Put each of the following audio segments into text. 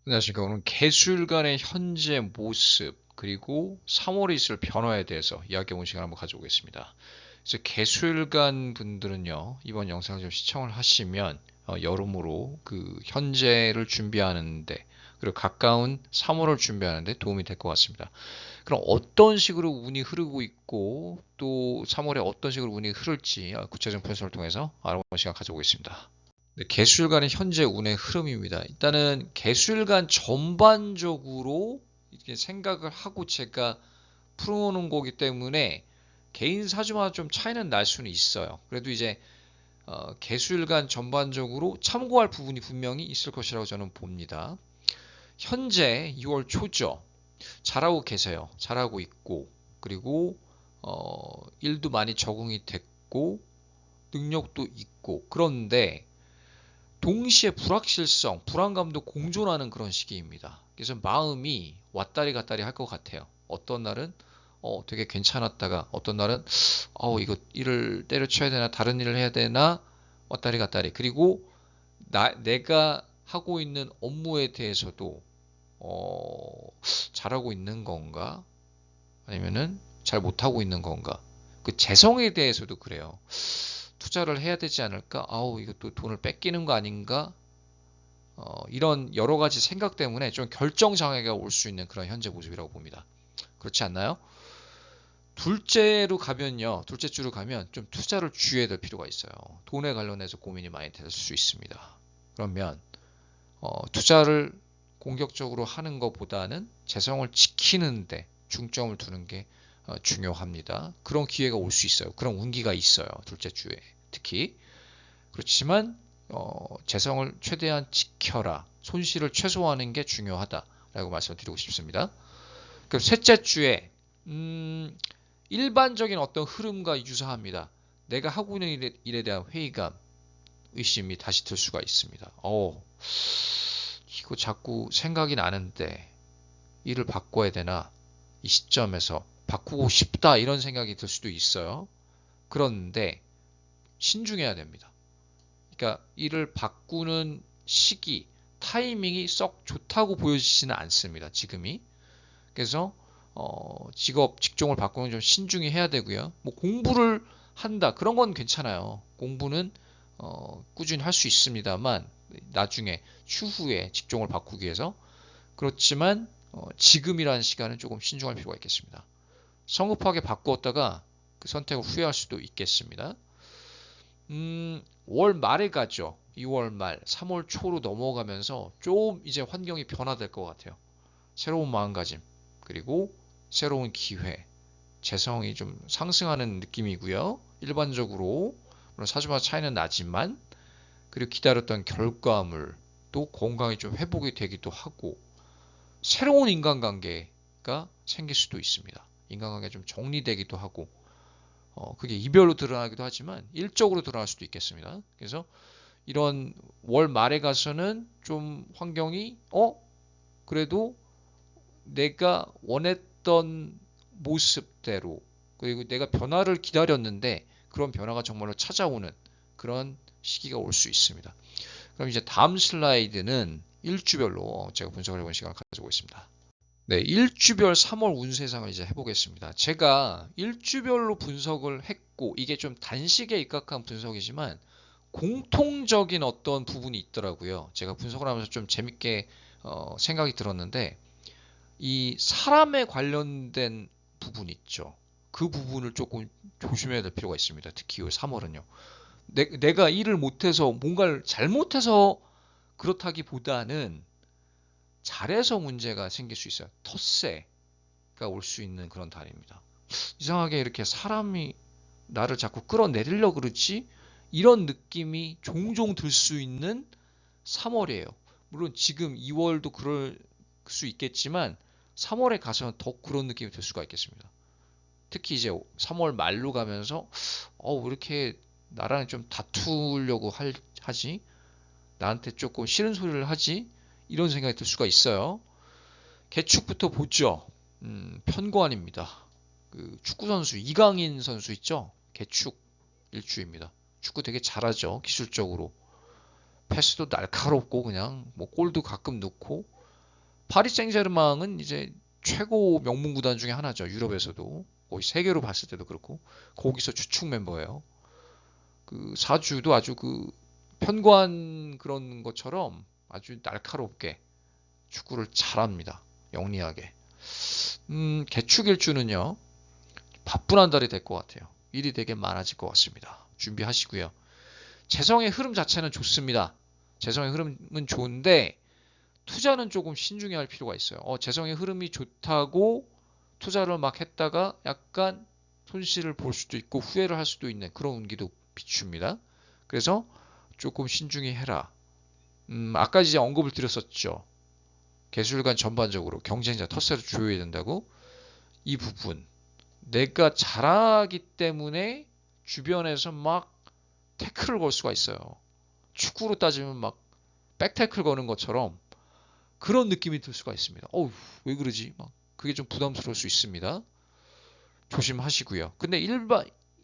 안녕하십니까. 오늘 개수일간의 현재 모습 그리고 3월에 있을 변화에 대해서 이야기해보는 시간 한번 가져오겠습니다. 그래서 개수일간 분들은요, 이번 영상을 좀 시청을 하시면 여러모로 그 현재를 준비하는데 그리고 가까운 3월을 준비하는데 도움이 될 것 같습니다. 그럼 어떤 식으로 운이 흐르고 있고 또 3월에 어떤 식으로 운이 흐를지 구체적인 분석을 통해서 알아보는 시간 가져오겠습니다. 네, 개수일간의 현재 운의 흐름입니다. 일단은 개수일간 전반적으로 이렇게 생각을 하고 제가 풀어놓은 거기 때문에 개인 사주마다 좀 차이는 날 수는 있어요. 그래도 이제 개수일간 전반적으로 참고할 부분이 분명히 있을 것이라고 저는 봅니다. 현재 6월 초죠. 잘하고 계세요. 잘하고 있고 그리고 일도 많이 적응이 됐고 능력도 있고 그런데 동시에 불확실성, 불안감도 공존하는 그런 시기입니다. 그래서 마음이 왔다리 갔다리 할 것 같아요. 어떤 날은 되게 괜찮았다가 어떤 날은 이거 일을 때려쳐야 되나 다른 일을 해야 되나 왔다리 갔다리. 그리고 내가 하고 있는 업무에 대해서도 잘하고 있는 건가 아니면은 잘 못하고 있는 건가. 그 재성에 대해서도 그래요. 투자를 해야 되지 않을까? 이것도 돈을 뺏기는 거 아닌가? 이런 여러 가지 생각 때문에 좀 결정 장애가 올 수 있는 그런 현재 모습이라고 봅니다. 그렇지 않나요? 둘째로 가면요. 둘째 주로 가면 좀 투자를 주의해야 될 필요가 있어요. 돈에 관련해서 고민이 많이 될 수 있습니다. 그러면 투자를 공격적으로 하는 것보다는 재성을 지키는데 중점을 두는 게 중요합니다. 그런 기회가 올 수 있어요. 그런 운기가 있어요. 둘째 주에 특히. 그렇지만 재성을 최대한 지켜라. 손실을 최소화하는 게 중요하다라고 말씀을 드리고 싶습니다. 그 셋째 주에 일반적인 어떤 흐름과 유사합니다. 내가 하고 있는 일에 대한 회의감, 의심이 다시 들 수가 있습니다. 이거 자꾸 생각이 나는데 일을 바꿔야 되나? 이 시점에서 바꾸고 싶다 이런 생각이 들 수도 있어요. 그런데 신중해야 됩니다. 그러니까 일을 바꾸는 시기, 타이밍이 썩 좋다고 보여지지는 않습니다. 지금이. 그래서 직종을 바꾸면 좀 신중히 해야 되고요. 뭐 공부를 한다 그런 건 괜찮아요. 공부는 꾸준히 할 수 있습니다만 나중에 추후에 직종을 바꾸기 위해서 그렇지만 지금이라는 시간은 조금 신중할 필요가 있겠습니다. 성급하게 바꾸었다가 그 선택을 후회할 수도 있겠습니다. 월 말에 가죠. 2월 말, 3월 초로 넘어가면서 좀 이제 환경이 변화될 것 같아요. 새로운 마음가짐, 그리고 새로운 기회, 재성이 좀 상승하는 느낌이고요. 일반적으로 물론 사주마다 차이는 나지만 그리고 기다렸던 결과물 또 건강이 좀 회복이 되기도 하고 새로운 인간관계가 생길 수도 있습니다. 인간관계가 좀 정리되기도 하고 그게 이별로 드러나기도 하지만 일적으로 드러날 수도 있겠습니다. 그래서 이런 월 말에 가서는 좀 환경이 그래도 내가 원했던 모습대로 그리고 내가 변화를 기다렸는데 그런 변화가 정말로 찾아오는 그런 시기가 올 수 있습니다. 그럼 이제 다음 슬라이드는 일주별로 제가 분석을 해본 시간을 가지고 있습니다. 네, 일주별 3월 운세상을 이제 해보겠습니다. 제가 일주별로 분석을 했고 이게 좀 단식에 입각한 분석이지만 공통적인 어떤 부분이 있더라고요. 제가 분석을 하면서 좀 재밌게 생각이 들었는데 이 사람에 관련된 부분 있죠. 그 부분을 조금 조심해야 될 필요가 있습니다. 특히 3월은요. 내가 일을 못해서 뭔가를 잘못해서 그렇다기보다는 잘해서 문제가 생길 수 있어요. 텃세가 올 수 있는 그런 달입니다. 이상하게 이렇게 사람이 나를 자꾸 끌어내리려 그러지? 이런 느낌이 종종 들 수 있는 3월이에요. 물론 지금 2월도 그럴 수 있겠지만 3월에 가서는 더 그런 느낌이 들 수가 있겠습니다. 특히 이제 3월 말로 가면서 왜 이렇게 나랑 좀 다투려고 하지? 나한테 조금 싫은 소리를 하지? 이런 생각이 들 수가 있어요. 개축부터 보죠. 편관입니다. 그 축구 선수 이강인 선수 있죠? 개축 일주입니다. 축구 되게 잘하죠. 기술적으로. 패스도 날카롭고 그냥 뭐 골도 가끔 넣고 파리 생제르맹은 이제 최고 명문 구단 중에 하나죠. 유럽에서도 거의 세계로 봤을 때도 그렇고 거기서 주축 멤버예요. 그 사주도 아주 그 편관 그런 것처럼 아주 날카롭게 축구를 잘합니다. 영리하게. 개축일주는요. 바쁜 한 달이 될 것 같아요. 일이 되게 많아질 것 같습니다. 준비하시고요. 재성의 흐름 자체는 좋습니다. 재성의 흐름은 좋은데 투자는 조금 신중해야 할 필요가 있어요. 재성의 흐름이 좋다고 투자를 막 했다가 약간 손실을 볼 수도 있고 후회를 할 수도 있는 그런 운기도 비춥니다. 그래서 조금 신중히 해라. 아까 이제 언급을 드렸었죠. 개수일간 전반적으로 경쟁자 터세를 조여야 된다고. 이 부분 내가 잘하기 때문에 주변에서 막 태클을 걸 수가 있어요. 축구로 따지면 막 백태클 거는 것처럼 그런 느낌이 들 수가 있습니다. 왜 그러지? 막 그게 좀 부담스러울 수 있습니다. 조심하시고요. 근데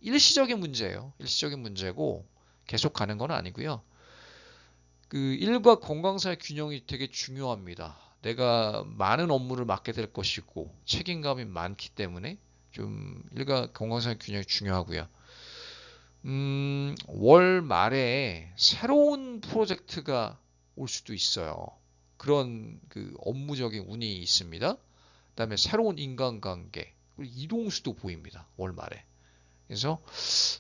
일시적인 문제예요. 일시적인 문제고 계속 가는 건 아니고요. 그 일과 건강 사이의 균형이 되게 중요합니다. 내가 많은 업무를 맡게 될 것이고 책임감이 많기 때문에 좀 일과 건강 사이의 균형이 중요하고요. 월 말에 새로운 프로젝트가 올 수도 있어요. 그런 그 업무적인 운이 있습니다. 그다음에 새로운 인간관계, 그리고 이동수도 보입니다. 월 말에. 그래서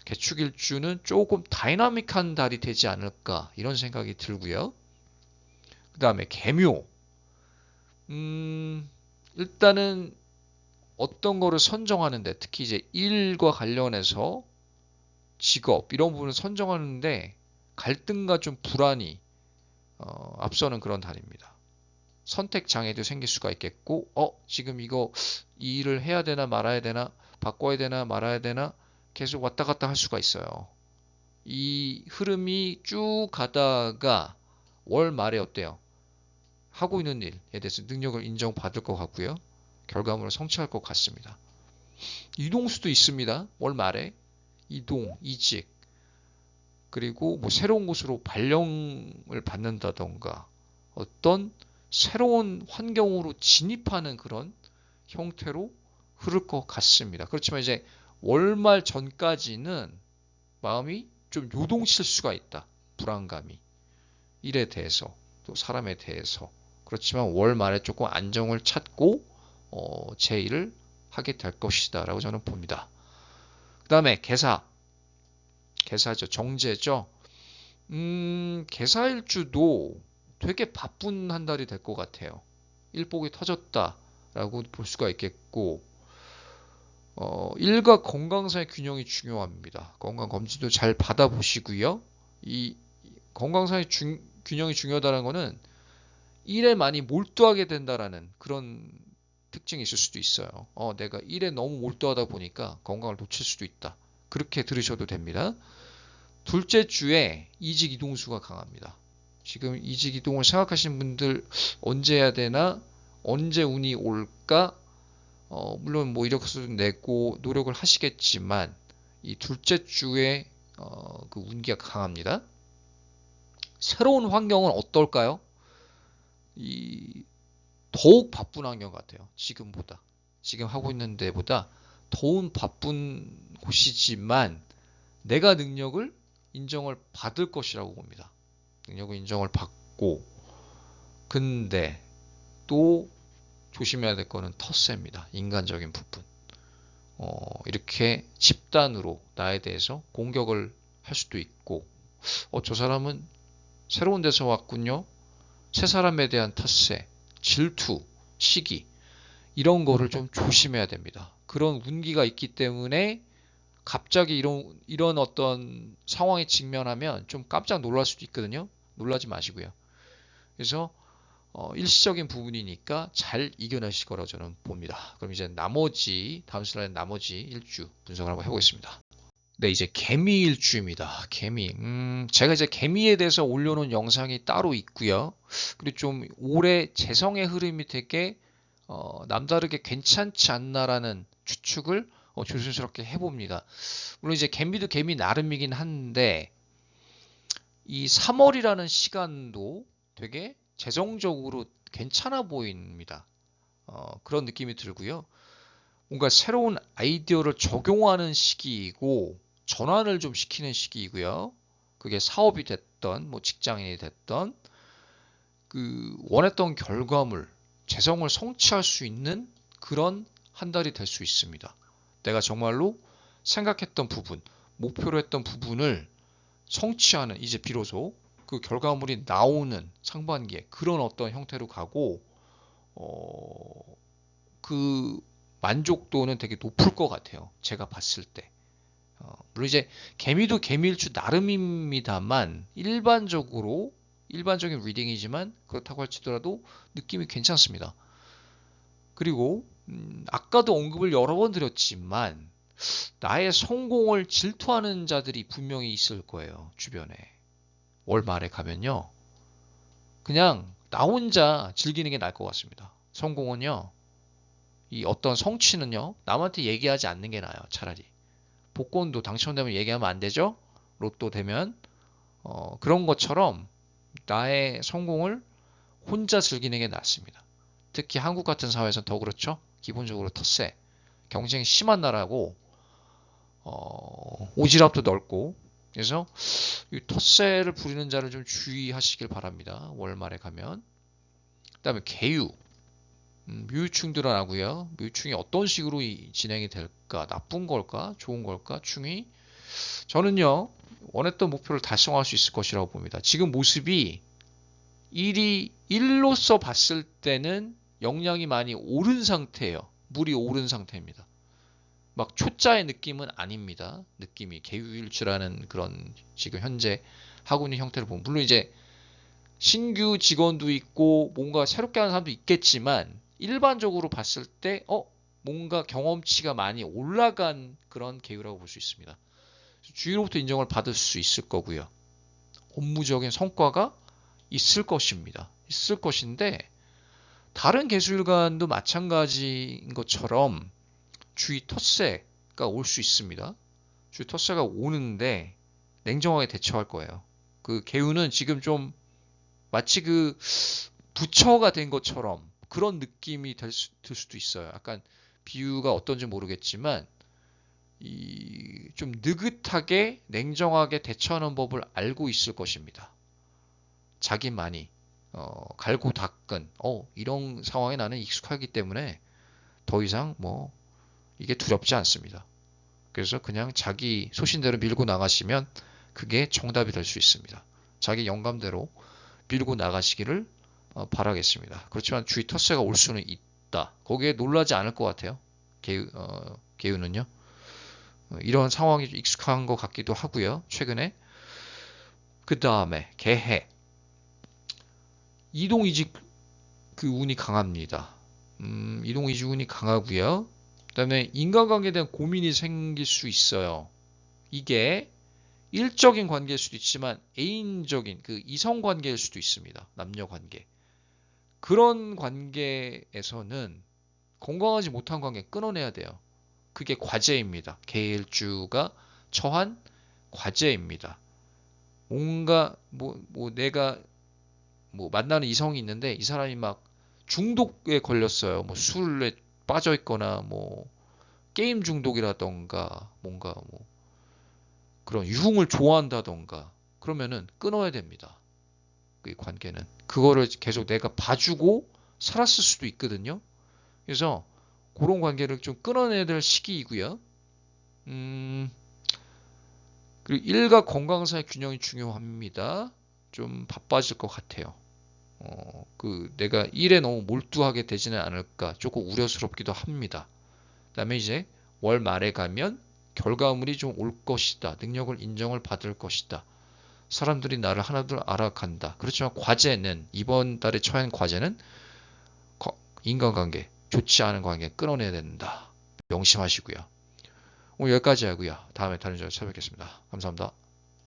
개축일주는 조금 다이나믹한 달이 되지 않을까 이런 생각이 들고요. 그 다음에 개묘. 일단은 어떤 거를 선정하는데 특히 이제 일과 관련해서 직업 이런 부분을 선정하는데 갈등과 좀 불안이 앞서는 그런 달입니다. 선택 장애도 생길 수가 있겠고, 지금 이 일을 해야 되나 말아야 되나, 바꿔야 되나 말아야 되나 계속 왔다 갔다 할 수가 있어요. 이 흐름이 쭉 가다가 월 말에 어때요? 하고 있는 일에 대해서 능력을 인정받을 것 같고요. 결과물을 성취할 것 같습니다. 이동수도 있습니다. 월 말에 이동, 이직, 그리고 뭐 새로운 곳으로 발령을 받는다던가 어떤 새로운 환경으로 진입하는 그런 형태로 흐를 것 같습니다. 그렇지만 이제 월말 전까지는 마음이 좀 요동칠 수가 있다. 불안감이. 일에 대해서 또 사람에 대해서. 그렇지만 월 말에 조금 안정을 찾고 제 일을 하게 될 것이다 라고 저는 봅니다. 그 다음에 개사죠. 정제죠. 개사일주도 되게 바쁜 한 달이 될 것 같아요. 일복이 터졌다라고 볼 수가 있겠고 일과 건강 사이의 균형이 중요합니다. 건강 검진도 잘 받아보시고요. 이 건강 사이의 균형이 중요하다는 것은 일에 많이 몰두하게 된다라는 그런 특징이 있을 수도 있어요. 내가 일에 너무 몰두하다 보니까 건강을 놓칠 수도 있다. 그렇게 들으셔도 됩니다. 둘째 주에 이직 이동수가 강합니다. 지금 이직 이동을 생각하시는 분들 언제 해야 되나, 언제 운이 올까? 물론 뭐 이력서도 내고 노력을 하시겠지만 이 둘째 주에 그 운기가 강합니다. 새로운 환경은 어떨까요? 더욱 바쁜 환경 같아요. 지금보다. 지금 하고 있는 데보다 더욱 바쁜 곳이지만 내가 능력을 인정을 받을 것이라고 봅니다. 능력을 인정을 받고 근데 또 조심해야 될 거는 텃세입니다. 인간적인 부분. 이렇게 집단으로 나에 대해서 공격을 할 수도 있고 저 사람은 새로운 데서 왔군요. 새 사람에 대한 텃세, 질투, 시기 이런 거를 좀 조심해야 됩니다. 그런 운기가 있기 때문에 갑자기 이런 어떤 상황에 직면하면 좀 깜짝 놀랄 수도 있거든요. 놀라지 마시고요. 그래서 일시적인 부분이니까 잘 이겨내실 거라고 저는 봅니다. 그럼 이제 다음 슬라이드 나머지 일주 분석을 한번 해보겠습니다. 네, 이제 개미 일주입니다. 개미. 제가 이제 개미에 대해서 올려놓은 영상이 따로 있고요. 그리고 좀 올해 재성의 흐름이 되게 남다르게 괜찮지 않나라는 추측을 조심스럽게 해봅니다. 물론 이제 개미도 개미 나름이긴 한데 이 3월이라는 시간도 되게 재정적으로 괜찮아 보입니다. 그런 느낌이 들고요. 뭔가 새로운 아이디어를 적용하는 시기이고 전환을 좀 시키는 시기이고요. 그게 사업이 됐던 뭐 직장인이 됐던 그 원했던 결과물, 재성을 성취할 수 있는 그런 한 달이 될 수 있습니다. 내가 정말로 생각했던 부분, 목표로 했던 부분을 성취하는 이제 비로소 그 결과물이 나오는 상반기에 그런 어떤 형태로 가고 그 만족도는 되게 높을 것 같아요. 제가 봤을 때. 물론 이제 개미도 개미일 줄 나름입니다만 일반적인 리딩이지만 그렇다고 할지라도 느낌이 괜찮습니다. 그리고 아까도 언급을 여러 번 드렸지만 나의 성공을 질투하는 자들이 분명히 있을 거예요. 주변에. 월 말에 가면요. 그냥 나 혼자 즐기는 게 나을 것 같습니다. 성공은요. 이 어떤 성취는요. 남한테 얘기하지 않는 게 나아요. 차라리. 복권도 당첨되면 얘기하면 안 되죠. 로또 되면 그런 것처럼 나의 성공을 혼자 즐기는 게 낫습니다. 특히 한국 같은 사회에서는 더 그렇죠. 기본적으로 텃세, 경쟁이 심한 나라고 오지랖도 넓고 그래서 이 텃세를 부리는 자를 좀 주의하시길 바랍니다. 월말에 가면. 그다음에 개유, 묘유충 드러나고요. 묘유충이 어떤 식으로 진행이 될까? 나쁜 걸까? 좋은 걸까? 충이 저는요 원했던 목표를 달성할 수 있을 것이라고 봅니다. 지금 모습이 일로서 봤을 때는 역량이 많이 오른 상태예요. 물이 오른 상태입니다. 막 초짜의 느낌은 아닙니다. 느낌이 개유일주라는 그런 지금 현재 하고 있는 형태를 보면 물론 이제 신규 직원도 있고 뭔가 새롭게 하는 사람도 있겠지만 일반적으로 봤을 때 뭔가 경험치가 많이 올라간 그런 개유라고 볼 수 있습니다. 주위로부터 인정을 받을 수 있을 거고요. 업무적인 성과가 있을 것입니다. 있을 것인데 다른 개수일간도 마찬가지인 것처럼 주위 텃세가 올 수 있습니다. 주위 텃세가 오는데 냉정하게 대처할 거예요. 그 개유는 지금 좀 마치 그 부처가 된 것처럼 그런 느낌이 들 수도 있어요. 약간 비유가 어떤지 모르겠지만 좀 느긋하게 냉정하게 대처하는 법을 알고 있을 것입니다. 자기만이 갈고 닦은 이런 상황에 나는 익숙하기 때문에 더 이상 뭐 이게 두렵지 않습니다. 그래서 그냥 자기 소신대로 밀고 나가시면 그게 정답이 될 수 있습니다. 자기 영감대로 밀고 나가시기를 바라겠습니다. 그렇지만 주위 텃세가 올 수는 있다. 거기에 놀라지 않을 것 같아요. 개유는요. 이런 상황이 익숙한 것 같기도 하고요. 최근에. 그 다음에 개해. 이동이직 그 운이 강합니다. 이동이직 운이 강하고요. 그 다음에 인간관계에 대한 고민이 생길 수 있어요. 이게 일적인 관계일 수도 있지만 애인적인 그 이성 관계일 수도 있습니다. 남녀 관계. 그런 관계에서는 건강하지 못한 관계 끊어내야 돼요. 그게 과제입니다. 개일주가 처한 과제입니다. 뭔가 내가 만나는 이성이 있는데 이 사람이 막 중독에 걸렸어요. 뭐 술에 빠져 있거나 뭐 게임 중독이라던가 뭔가 뭐 그런 유흥을 좋아한다던가 그러면은 끊어야 됩니다. 그 관계는 그거를 계속 내가 봐주고 살았을 수도 있거든요. 그래서 그런 관계를 좀 끊어내야 될 시기이고요. 그리고 일과 건강 사이의 균형이 중요합니다. 좀 바빠질 것 같아요. 내가 일에 너무 몰두하게 되지는 않을까 조금 우려스럽기도 합니다. 그다음에 이제 월 말에 가면 결과물이 좀 올 것이다. 능력을 인정을 받을 것이다. 사람들이 나를 하나둘 알아간다. 그렇지만 과제는 이번 달에 처한 과제는 인간관계, 좋지 않은 관계 끊어내야 된다. 명심하시고요. 오늘 여기까지 하고요. 다음에 다른 주제로 찾아뵙겠습니다. 감사합니다.